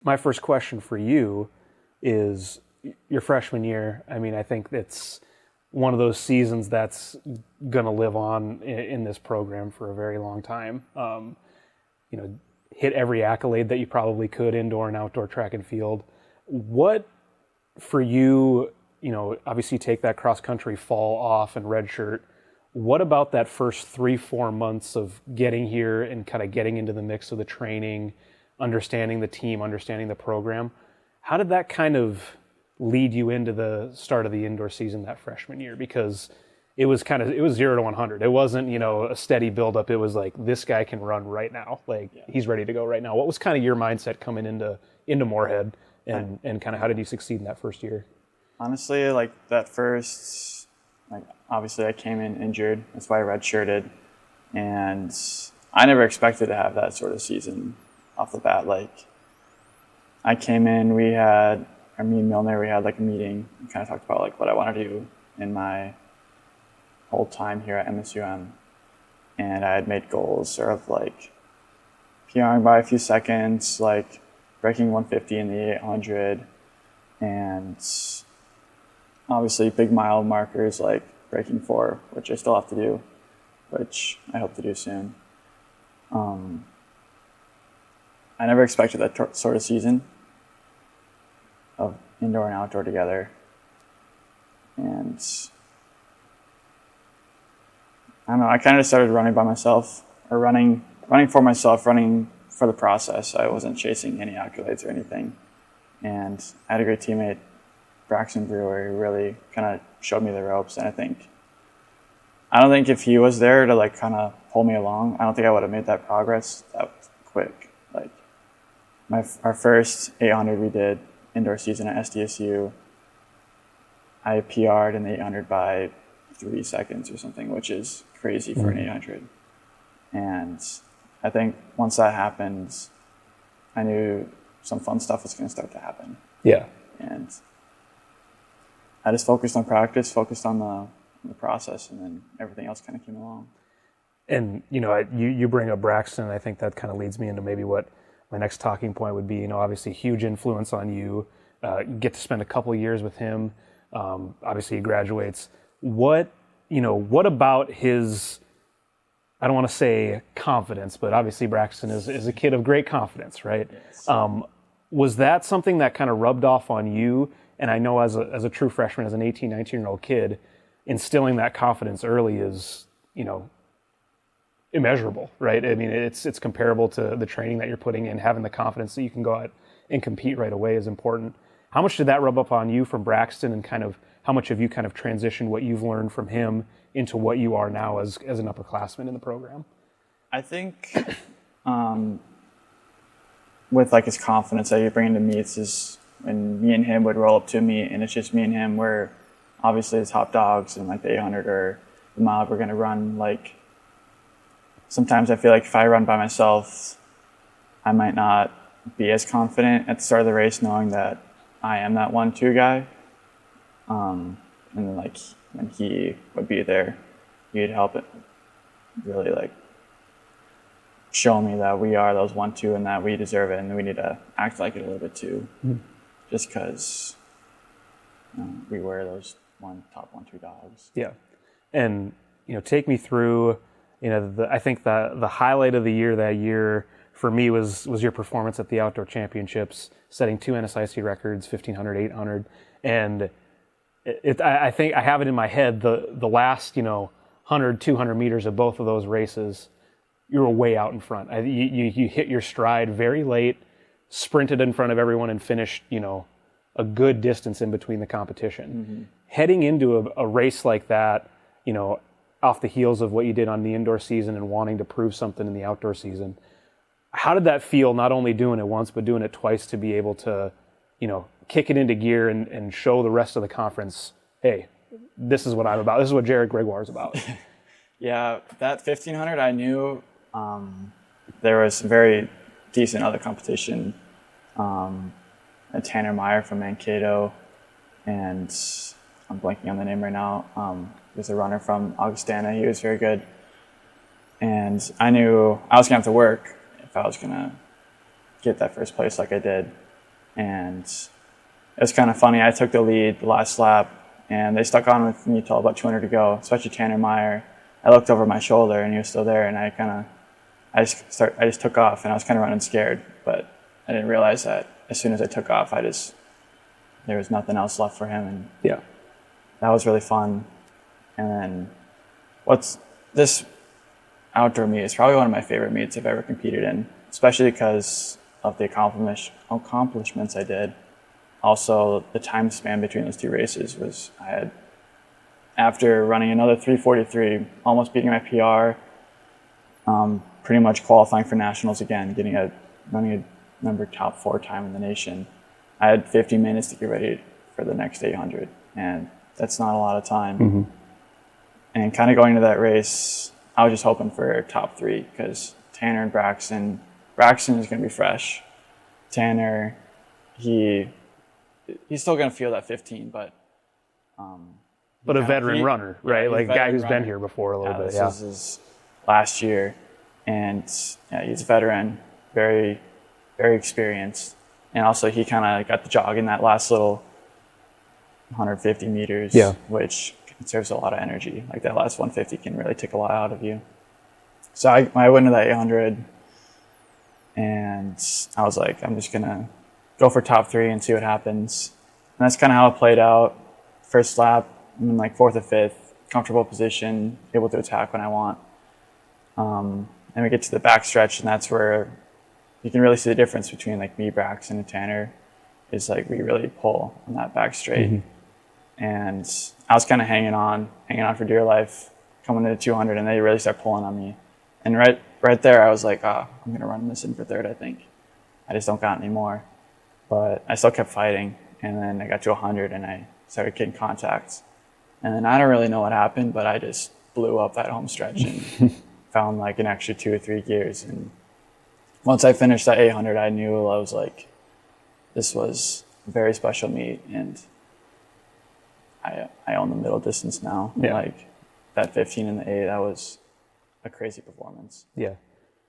My first question for you is your freshman year. I mean, I think it's one of those seasons that's going to live on in this program for a very long time. Hit every accolade that you probably could, indoor and outdoor track and field. What for you, obviously take that cross country fall off and redshirt. What about that first 3-4 months of getting here and kind of getting into the mix of the training, understanding the team, understanding the program? How did that kind of lead you into the start of the indoor season that freshman year? Because it was 0 to 100. It wasn't, a steady buildup. It was like, this guy can run right now. He's ready to go right now. What was kind of your mindset coming into Moorhead, and kind of how did you succeed in that first year? Honestly, that first, obviously I came in injured. That's why I redshirted. And I never expected to have that sort of season off the bat. I came in, me and Milner, we had a meeting. We kind of talked about what I want to do in my whole time here at MSUM. And I had made goals sort of PRing by a few seconds, breaking 150 in the 800, and obviously big mile markers like breaking 4, which I still have to do, which I hope to do soon. I never expected that sort of season of indoor and outdoor together. And I don't know, I kind of just started running by myself, or running for myself, running for the process. I wasn't chasing any accolades or anything. And I had a great teammate, Braxton Brewer, who really kind of showed me the ropes. And I don't think if he was there to kind of pull me along, I don't think I would have made that progress that quick. Our first 800 we did indoor season at SDSU, I PR'd in the 800 by 3 seconds or something, which is crazy for an 800. And I think once that happened, I knew some fun stuff was going to start to happen. Yeah. And I just focused on practice, focused on the process, and then everything else kind of came along. And, you bring up Braxton, and I think that kind of leads me into maybe what my next talking point would be. Obviously huge influence on you. You get to spend a couple of years with him. Obviously he graduates. What about his, I don't want to say confidence, but obviously Braxton is a kid of great confidence, right? Yes. Was that something that kind of rubbed off on you? And I know as a true freshman, as an 18, 19-year-old kid, instilling that confidence early is, immeasurable, right? I mean, it's comparable to the training that you're putting in. Having the confidence that you can go out and compete right away is important. How much did that rub up on you from Braxton, and kind of how much have you kind of transitioned what you've learned from him into what you are now as an upperclassman in the program? I think with his confidence that you bring into meets is when me and him would roll up to a meet, and it's just me and him. We're obviously the top dogs in the 800 or the mile we're going to run. Sometimes I feel if I run by myself, I might not be as confident at the start of the race, knowing that I am that 1-2 guy. And then when he would be there, he'd help it really show me that we are those 1-2 and that we deserve it, and we need to act like it a little bit too, just because we were those top 1-2 dogs. Yeah. And take me through, I think the highlight of the year that year for me was your performance at the outdoor championships, setting 2 NSIC records, 1500, 800. And I think I have it in my head, the last, 100, 200 meters of both of those races, you were way out in front. You hit your stride very late, sprinted in front of everyone, and finished, a good distance in between the competition. Mm-hmm. Heading into a race like that, off the heels of what you did on the indoor season and wanting to prove something in the outdoor season, how did that feel, not only doing it once, but doing it twice, to be able to, kick it into gear and show the rest of the conference, hey, this is what I'm about. This is what Jared Gregoire is about. Yeah, that 1500, I knew there was some very decent other competition. Tanner Meyer from Mankato, and I'm blanking on the name right now. There's a runner from Augustana. He was very good. And I knew I was going to have to work if I was going to get that first place like I did. And it was kind of funny. I took the lead the last lap, and they stuck on with me till about 200 to go, especially Tanner Meyer. I looked over my shoulder, and he was still there, and I just took off, and I was kind of running scared, but I didn't realize that as soon as I took off, there was nothing else left for him, and Yeah. that was really fun. And then this outdoor meet is probably one of my favorite meets I've ever competed in, especially because of the accomplishments I did. Also, the time span between those two races was, after running another 3:43, almost beating my PR, pretty much qualifying for nationals again, running a number top 4 time in the nation. I had 50 minutes to get ready for the next 800, and that's not a lot of time. Mm-hmm. And kind of going to that race, I was just hoping for top 3 because Tanner and Braxton is going to be fresh. Tanner, he's still going to feel that 15, but a veteran runner, right? Like a guy who's been here before a little bit. This is his last year, and he's a veteran, very, very experienced. And also he kind of got the jog in that last little 150 meters, which conserves a lot of energy. Like that last 150 can really take a lot out of you. So I went to that 800, and I was like, I'm just going to go for top 3 and see what happens. And that's kind of how it played out. First lap, I'm in like 4th or 5th, comfortable position, able to attack when I want. And we get to the backstretch, and that's where you can really see the difference between like me, Braxton, and Tanner. Is like we really pull on that back straight. Mm-hmm. And I was kind of hanging on for dear life, coming into 200, and they really start pulling on me. And right there, I was like, I'm going to run this in for 3rd, I think. I just don't got any more. But I still kept fighting, and then I got to 100, and I started getting contacts. And then I don't really know what happened, but I just blew up that home stretch and found like an extra 2 or 3 gears. And once I finished that 800, I knew I was like, this was a very special meet, and I own the middle distance now. Yeah. Like that 15 and the 8, that was a crazy performance. Yeah.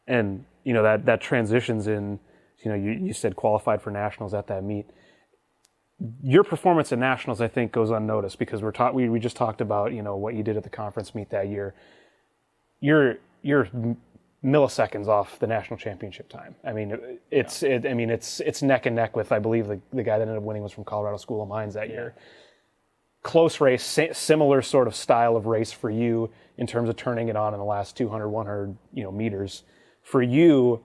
And, that transitions in, you said qualified for nationals at that meet. Your performance at nationals, I think, goes unnoticed because we just talked about, what you did at the conference meet that year. You're milliseconds off the national championship time. I mean, it's neck and neck with, I believe, the guy that ended up winning was from Colorado School of Mines that year. Close race, similar sort of style of race for you in terms of turning it on in the last 200, 100, meters. For you,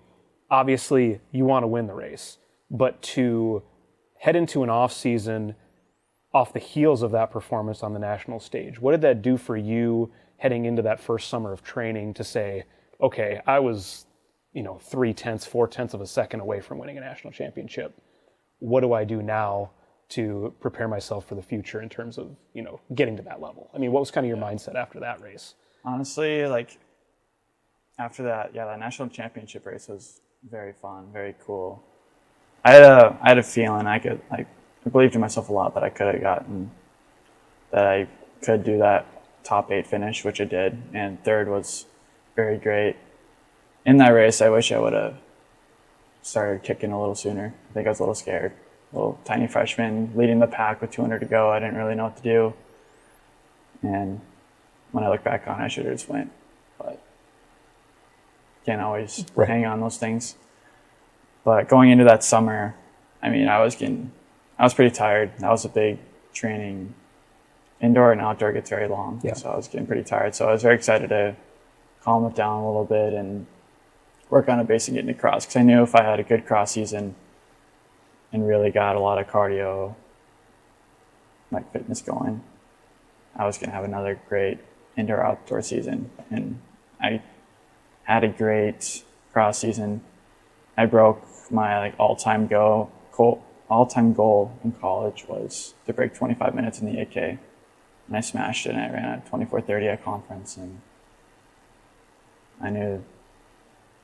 obviously, you want to win the race, but to head into an off season off the heels of that performance on the national stage, what did that do for you heading into that first summer of training to say, okay, I was, 4/10 of a second away from winning a national championship. What do I do now to prepare myself for the future in terms of, getting to that level? I mean, what was kind of your mindset after that race? Honestly, like after that, that national championship race was very fun, very cool. I had a feeling I believed in myself a lot that I could do that top 8 finish, which I did, and 3rd was very great. In that race, I wish I would have started kicking a little sooner. I think I was a little scared. Little tiny freshman leading the pack with 200 to go. I didn't really know what to do. And when I look back on it, I should have just went. But can't always hang on those things. But going into that summer, I was pretty tired. That was a big training. Indoor and outdoor gets very long. Yeah. So I was getting pretty tired. So I was very excited to calm it down a little bit and work on a base and get into cross. Because I knew if I had a good cross season and really got a lot of cardio, like fitness going, I was going to have another great indoor-outdoor season. And I had a great cross season. I broke my all-time goal in college was to break 25 minutes in the 8K. And I smashed it, and I ran at 24:30 at conference, and I knew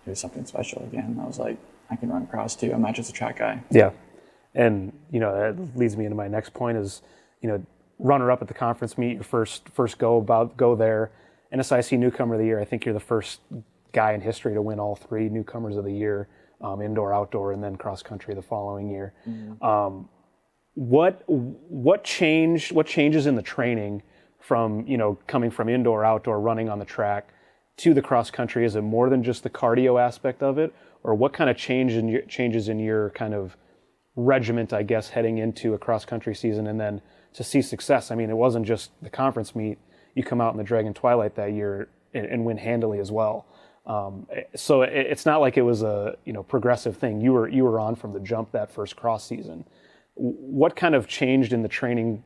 it was something special again. I was like, I can run cross too. I'm not just a track guy. Yeah. And, that leads me into my next point is, runner-up at the conference meet, your first go there. NSIC Newcomer of the Year, I think you're the first guy in history to win all 3 Newcomers of the Year. indoor, outdoor, and then cross country the following year. Mm-hmm. What changes in the training from, coming from indoor, outdoor, running on the track to the cross country? Is it more than just the cardio aspect of it, or what kind of changes in your kind of regiment, I guess, heading into a cross country season and then to see success? I mean, it wasn't just the conference meet. You come out in the Dragon Twilight that year and win handily as well. So it's not like it was a progressive thing. You were on from the jump that first cross season. What kind of changed in the training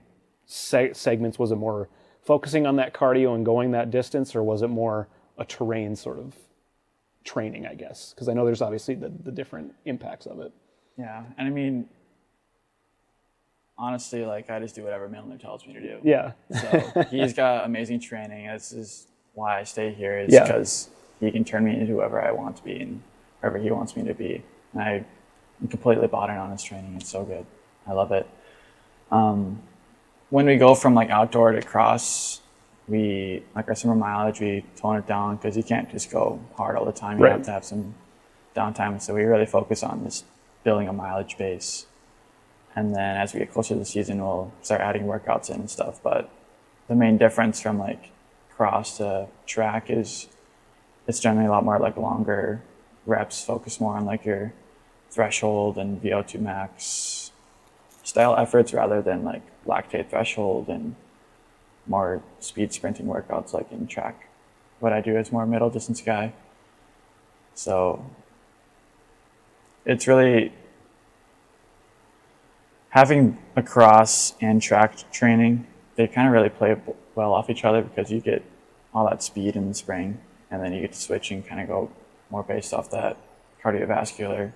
segments? Was it more focusing on that cardio and going that distance, or was it more a terrain sort of training, I guess? Because I know there's obviously the different impacts of it. Yeah, and I mean, honestly, like, I just do whatever Milner tells me to do. Yeah. So he's got amazing training. This is why I stay here, is because he can turn me into whoever I want to be and whoever he wants me to be. And I'm completely bought in on his training. It's so good. I love it. When we go from like outdoor to cross, our summer mileage, we tone it down because you can't just go hard all the time. You have to have some downtime. So we really focus on just building a mileage base. And then as we get closer to the season, we'll start adding workouts in and stuff. But the main difference from like cross to track is it's generally a lot more like longer reps, focus more on like your threshold and VO2 max style efforts rather than like lactate threshold and more speed sprinting workouts like in track. What I do is more middle distance guy. So it's really having a cross and track training, they kind of really play well off each other because you get all that speed in the spring and then you get to switch and kind of go more based off that cardiovascular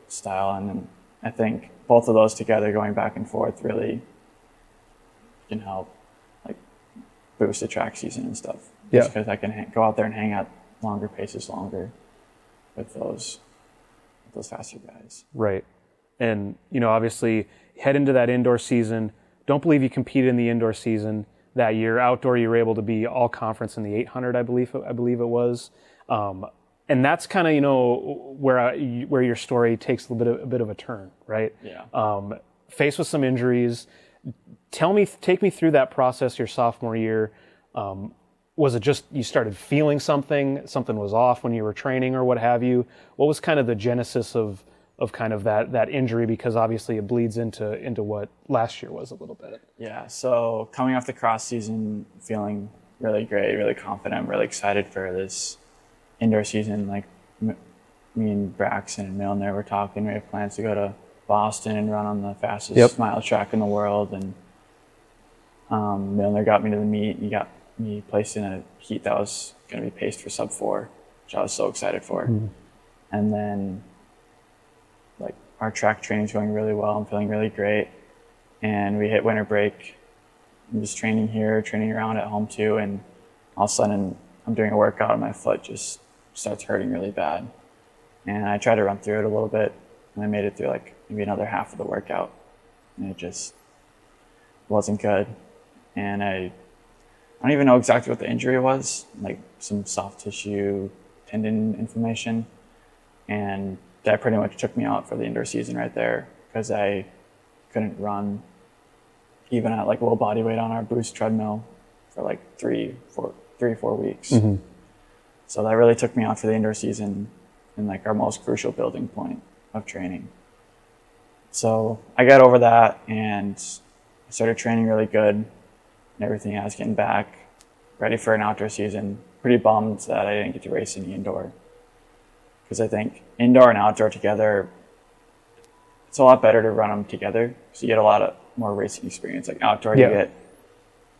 style. And then I think both of those together going back and forth really can help like boost the track season and stuff. Just because I can go out there and hang out longer paces longer with those faster guys. Right. And, obviously head into that indoor season. Don't believe you competed in the indoor season that year. Outdoor, you were able to be all conference in the 800, I believe it was. And that's kind of, where your story takes a bit of a turn, right? Yeah. Faced with some injuries. Take me through that process your sophomore year. Was it just you started feeling something was off when you were training or what have you? What was kind of the genesis of kind of that injury? Because obviously it bleeds into what last year was a little bit. Yeah, so coming off the cross season, feeling really great, really confident, I'm really excited for this indoor season. Like me and Braxton and Milner were talking, we have plans to go to Boston and run on the fastest mile track in the world. And Milner got me to the meet. He got me placed in a heat that was going to be paced for sub 4, which I was so excited for. Mm-hmm. And then like our track training's going really well. I'm feeling really great. And we hit winter break. I'm just training here, training around at home too. And all of a sudden I'm doing a workout and my foot just starts hurting really bad. And I tried to run through it a little bit and I made it through like maybe another half of the workout. And it just wasn't good. And I don't even know exactly what the injury was, like some soft tissue tendon inflammation. And that pretty much took me out for the indoor season right there because I couldn't run even at like low body weight on our boost treadmill for like 3 or 4 weeks. Mm-hmm. So that really took me out for the indoor season and like our most crucial building point of training. So I got over that and I started training really good and everything. I was getting back ready for an outdoor season. Pretty bummed that I didn't get to race in the indoor because I think indoor and outdoor together, it's a lot better to run them together. So you get a lot of more racing experience. Like outdoor, you get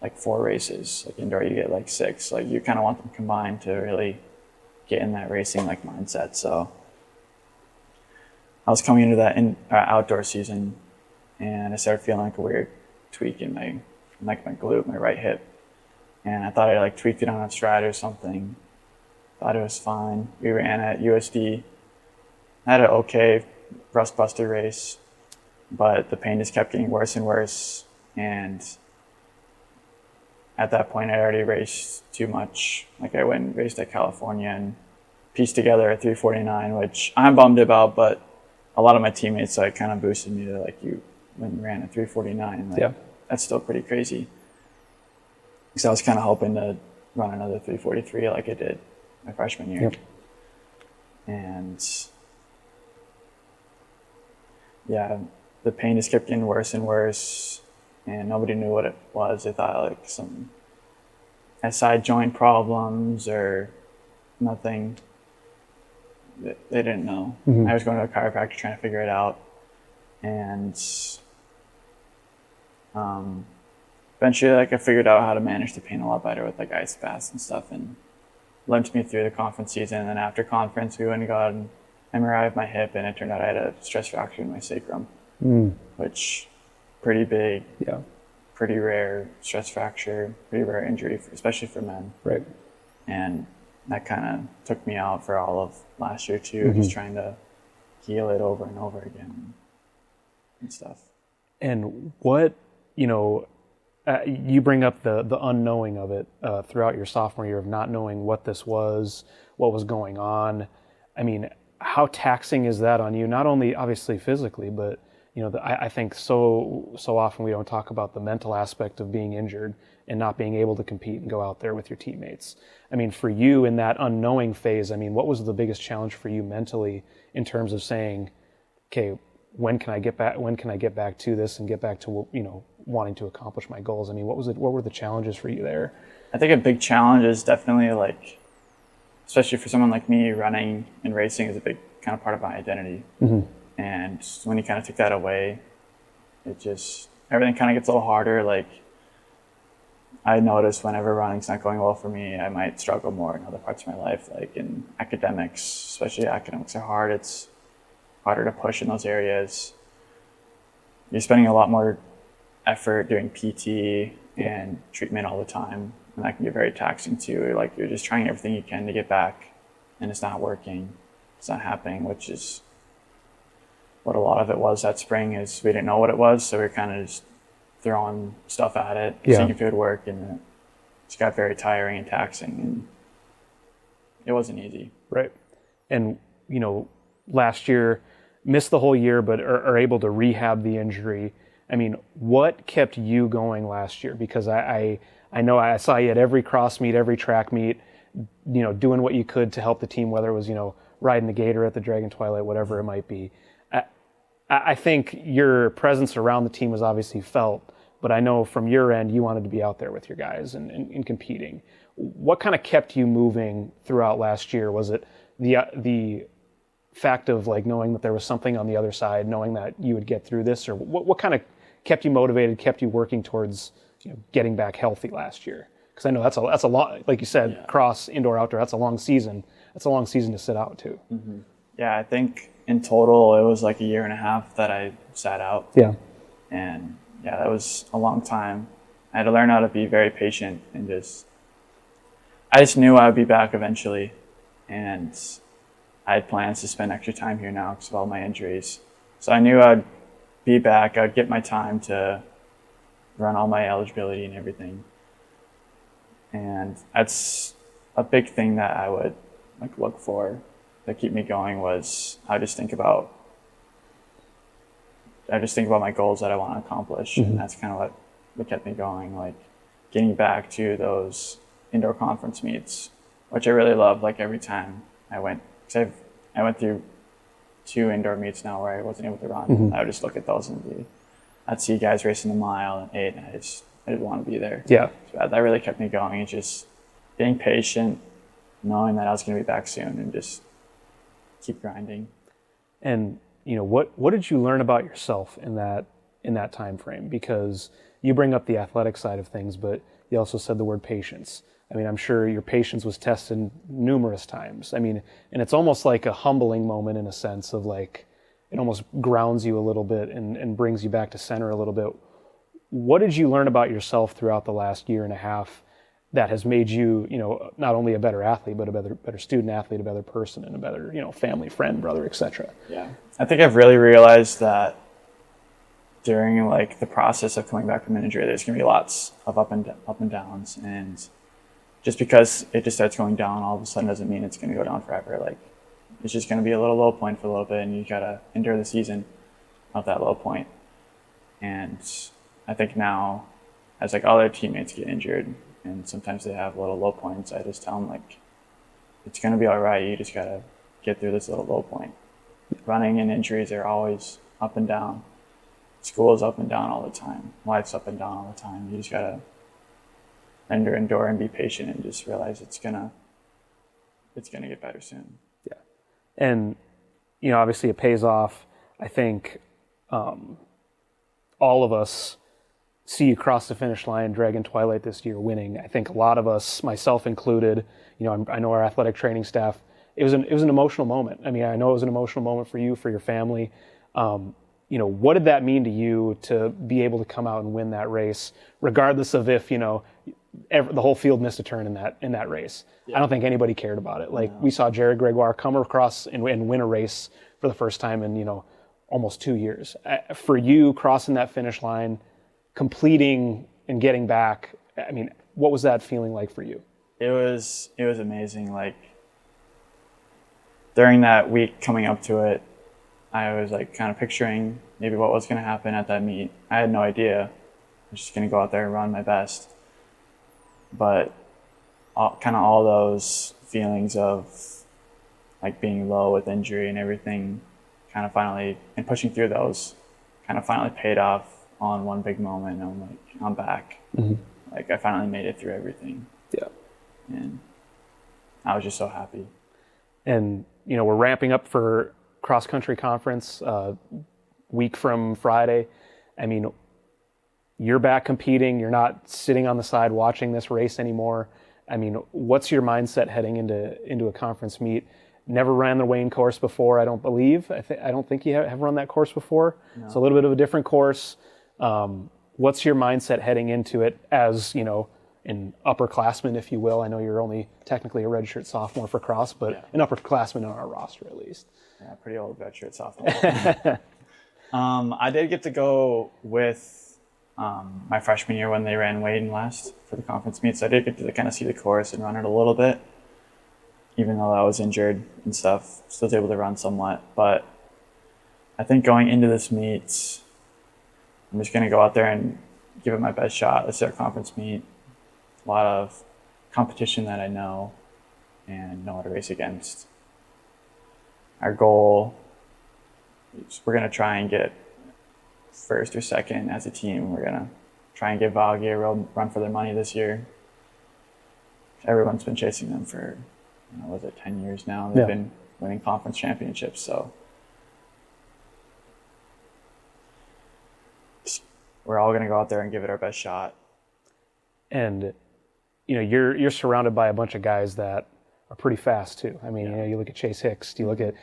like 4 races. Like indoor, you get like 6. Like you kind of want them combined to really get in that racing like mindset. So I was coming into that outdoor season, and I started feeling like a weird tweak in my glute, my right hip, and I thought I like tweaked it on a stride or something. Thought it was fine. We ran at USD. I had an okay rust buster race, but the pain just kept getting worse and worse. And at that point, I already raced too much. Like I went and raced at California and pieced together a 349, which I'm bummed about, but a lot of my teammates like kind of boosted me to like, you ran a 349. Like, that's still pretty crazy. Because I was kind of hoping to run another 343 like I did my freshman year. And yeah, the pain just kept getting worse and worse, and nobody knew what it was. They thought like some SI joint problems or nothing. They didn't know. I was going to a chiropractor trying to figure it out, and eventually like I figured out how to manage the pain a lot better with like ice baths and stuff, and limped me through the conference season. And then after conference, we went and got an MRI of my hip, and it turned out I had a stress fracture in my sacrum, which pretty big, pretty rare stress fracture, pretty rare injury, especially for men. Right. And that kind of took me out for all of last year too, just trying to heal it over and over again and stuff. And what, you bring up the unknowing of it throughout your sophomore year of not knowing what this was, what was going on. I mean, how taxing is that on you? Not only obviously physically, but I think so often we don't talk about the mental aspect of being injured and not being able to compete and go out there with your teammates. I mean, for you in that unknowing phase, I mean, what was the biggest challenge for you mentally in terms of saying, okay, when can I get back to this and get back to, wanting to accomplish my goals? I mean, what were the challenges for you there? I think a big challenge is definitely like, especially for someone like me, running and racing is a big kind of part of my identity. And when you kind of take that away, everything kind of gets a little harder. Like, I notice whenever running's not going well for me, I might struggle more in other parts of my life, like in academics. Especially academics are hard. It's harder to push in those areas. You're spending a lot more effort doing PT and treatment all the time, and that can be very taxing too. Like, you're just trying everything you can to get back, and it's not working. It's not happening, which is what a lot of it was that spring. Is we didn't know what it was, so we were kind of just throwing stuff at it, seeing if it would work, and it just got very tiring and taxing, and it wasn't easy. Right. And last year, missed the whole year, but are able to rehab the injury. I mean, what kept you going last year? Because I know I saw you at every cross meet, every track meet, doing what you could to help the team, whether it was, riding the gator at the Dragon Twilight, whatever it might be. I think your presence around the team was obviously felt, but I know from your end, you wanted to be out there with your guys and competing. What kind of kept you moving throughout last year? Was it the fact of like knowing that there was something on the other side, knowing that you would get through this, or what kind of kept you motivated, kept you working towards getting back healthy last year? Because I know that's a lot, like you said, cross, indoor, outdoor. That's a long season. That's a long season to sit out too. Yeah, I think in total it was like a year and a half that I sat out. And that was a long time. I had to learn how to be very patient and I just knew I would be back eventually, and I had plans to spend extra time here now because of all my injuries. So I knew I'd be back. I'd get my time to run all my eligibility and everything. And that's a big thing that I would look for to keep me going. Was I just think about my goals that I want to accomplish, and that's kind of what kept me going. Like getting back to those indoor conference meets, which I really love. Like every time I went, because I went through 2 indoor meets now where I wasn't able to run. I would just look at those and I'd see guys racing the mile and 8, and I just want to be there. So that really kept me going. It's just being patient, knowing that I was going to be back soon, and just keep grinding. And what did you learn about yourself in that time frame? Because you bring up the athletic side of things, but you also said the word patience. I mean, I'm sure your patience was tested numerous times. I mean, and it's almost like a humbling moment in a sense of like, it almost grounds you a little bit and brings you back to center a little bit. What did you learn about yourself throughout the last year and a half that has made you, not only a better athlete, but a better student athlete, a better person, and a better, family, friend, brother, etc.? Yeah. I think I've really realized that during the process of coming back from an injury, there's going to be lots of up and downs, and just because it just starts going down all of a sudden doesn't mean it's going to go down forever. Like, it's just going to be a little low point for a little bit, and you got to endure the season of that low point. And I think now, as like all their teammates get injured, and sometimes they have little low points, I just tell them, like, it's going to be all right. You just got to get through this little low point. Running and injuries are always up and down. School is up and down all the time. Life's up and down all the time. You just got to endure and be patient and just realize it's gonna get better soon. Yeah. And, you know, obviously it pays off. I think all of us see you cross the finish line, Dragon Twilight this year, winning. I think a lot of us, myself included, you know, I know our athletic training staff, it was an emotional moment. I mean, I know it was an emotional moment for you, for your family. You know, what did that mean to you to be able to come out and win that race, regardless of if, you know, the whole field missed a turn in that race? Yeah. I don't think anybody cared about it. Like, we saw Jared Gregoire come across and win a race for the first time in, you know, almost 2 years. For you, crossing that finish line, completing and getting back, I mean, what was that feeling like for you? It was amazing. Like, during that week coming up to it, I was like kind of picturing maybe what was going to happen at that meet. I had no idea. I was just going to go out there and run my best. But all those feelings of like being low with injury and everything kind of finally, and pushing through those, kind of finally paid off on one big moment. And I'm like, I'm back. Mm-hmm. Like, I finally made it through everything. Yeah. And I was just so happy. And, you know, we're ramping up for cross country conference week from Friday. I mean, you're back competing. You're not sitting on the side watching this race anymore. I mean, what's your mindset heading into a conference meet? Never ran the Wayne course before, I don't believe. I don't think you have run that course before. No. It's a little bit of a different course. What's your mindset heading into it as, you know, an upperclassman, if you will? I know you're only technically a redshirt sophomore for cross, but an upperclassman on our roster at least. Yeah, pretty old redshirt sophomore. I did get to go with my freshman year when they ran Wayne last for the conference meet, so I did get to kind of see the course and run it a little bit, even though I was injured and stuff. Still was able to run somewhat, but I think going into this meet, I'm just going to go out there and give it my best shot. This is our conference meet. A lot of competition that I know and know how to race against. Our goal is we're going to try and get first or second as a team. We're going to try and give Valgi a real run for their money this year. Everyone's been chasing them for, 10 years now. They've been winning conference championships, so we're all going to go out there and give it our best shot. And, you're surrounded by a bunch of guys that are pretty fast too. I mean, you look at Chase Hicks, you look at,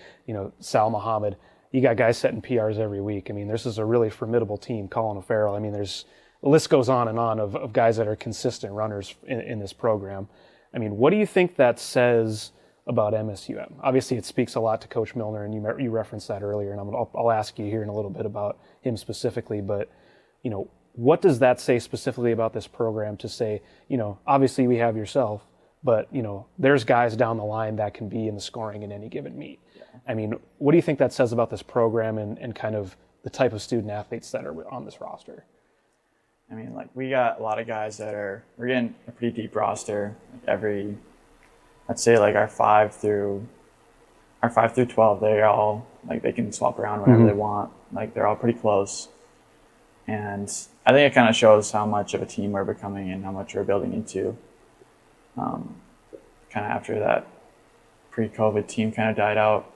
Sal Muhammad. You got guys setting PRs every week. I mean, this is a really formidable team. Colin O'Farrell. I mean, the list goes on and on of guys that are consistent runners in this program. I mean, what do you think that says about MSUM? Obviously, it speaks a lot to Coach Milner, and you referenced that earlier, and I'll ask you here in a little bit about him specifically. But, what does that say specifically about this program to say, obviously we have yourself, but, there's guys down the line that can be in the scoring in any given meet. Yeah. I mean, what do you think that says about this program and kind of the type of student athletes that are on this roster? I mean, we got a lot of guys we're getting a pretty deep roster. Let's say our 5 through 12, they're all, they can swap around whenever they want. They're all pretty close. And I think it kind of shows how much of a team we're becoming and how much we're building into. Kind of after that pre-COVID team kind of died out,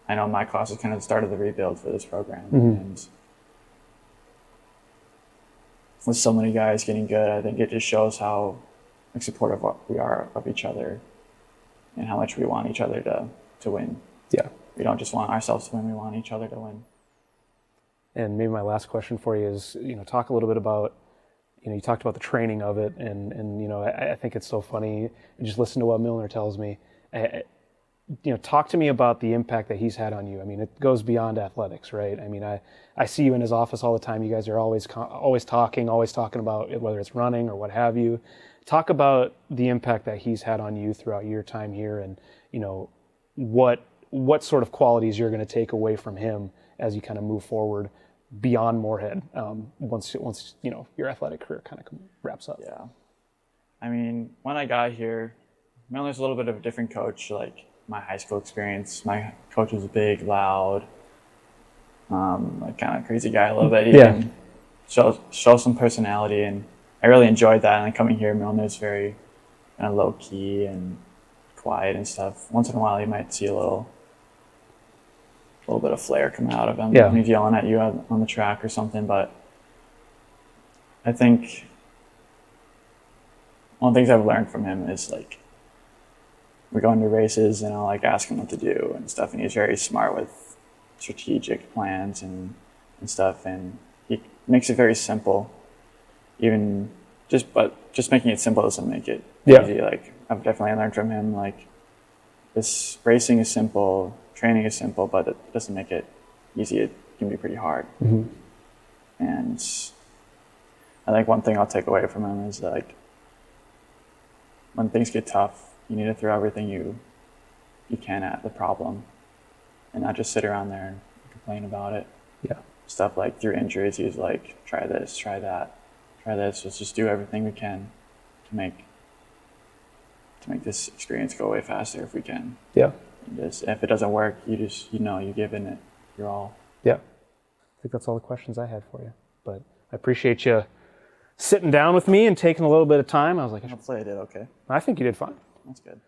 I know my class has kind of started the rebuild for this program. Mm-hmm. And with so many guys getting good, I think it just shows how supportive we are of each other and how much we want each other to win. Yeah. We don't just want ourselves to win, we want each other to win. And maybe my last question for you is, talk a little bit about, you talked about the training of it, and I think it's so funny. Just listen to what Milner tells me. Talk to me about the impact that he's had on you. I mean, it goes beyond athletics, right? I mean, I see you in his office all the time. You guys are always talking about whether it's running or what have you. Talk about the impact that he's had on you throughout your time here, and what sort of qualities you're going to take away from him as you kind of move forward beyond Moorhead once your athletic career kind of wraps up. Yeah. I mean, when I got here, Miller's a little bit of a different coach. Like my high school experience, my coach was big, loud, like kind of crazy guy a little bit. He can show some personality, and I really enjoyed that. And coming here, Milner's very kind of low key and quiet and stuff. Once in a while, you might see a little bit of flair come out of him when he's yelling at you on the track or something. But I think one of the things I've learned from him is like, we go into races and I'll like ask him what to do and stuff, and he's very smart with strategic plans and stuff, and he makes it very simple. But just making it simple doesn't make it easy. Like I've definitely learned from him, like this racing is simple, training is simple, but it doesn't make it easy. It can be pretty hard. Mm-hmm. And I think one thing I'll take away from him is like, when things get tough, you need to throw everything you can at the problem and not just sit around there and complain about it. Yeah. Stuff like through injuries, he's like, try this, try that, try this. Let's just do everything we can to make this experience go away faster if we can. Yeah. And just, if it doesn't work, you give in it your all. Yeah. I think that's all the questions I had for you. But I appreciate you sitting down with me and taking a little bit of time. I was like, hopefully I did okay. I think you did fine. That's good.